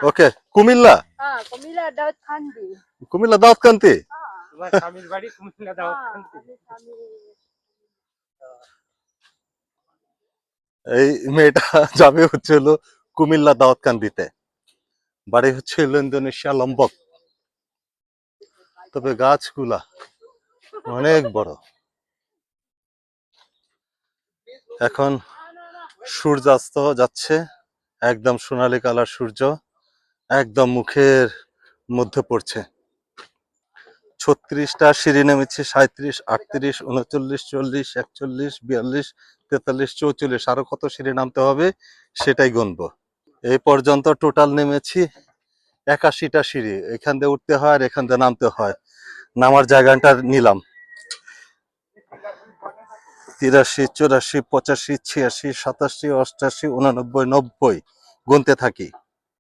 ওকে, কুমিল্লা। কুমিল্লা দাউদকান্দি। কুমিল্লা দাউদকান্দি। তোমার স্বামীর বাড়ি কুমিল্লা দাউদকান্দি। এই মেয়েটা যাবে হচ্ছে হলো কুমিল্লা দাউদকান্দিতে, বাড়ি হচ্ছে হলো ইন্দোনেশিয়া লম্বক। তবে গাছগুলা অনেক বড়। এখন সূর্যাস্ত যাচ্ছে, একদম সোনালী কালার সূর্য একদম মুখের মধ্যে পড়ছে। 36টা সিঁড়ি নেমেছি, 37, 38, 39, 40, 41, 42, 43, 44, আরো কত সিঁড়ি নামতে হবে সেটাই গুনবো। এই পর্যন্ত টোটাল নেমেছি 81টা সিঁড়ি। এখান দিয়ে উঠতে হয় আর এখান দিয়ে নামতে হয়। নামার জায়গাটা নিলাম 83, 84, 85, 86, 87, 88, 89, 90 গুনতে থাকি।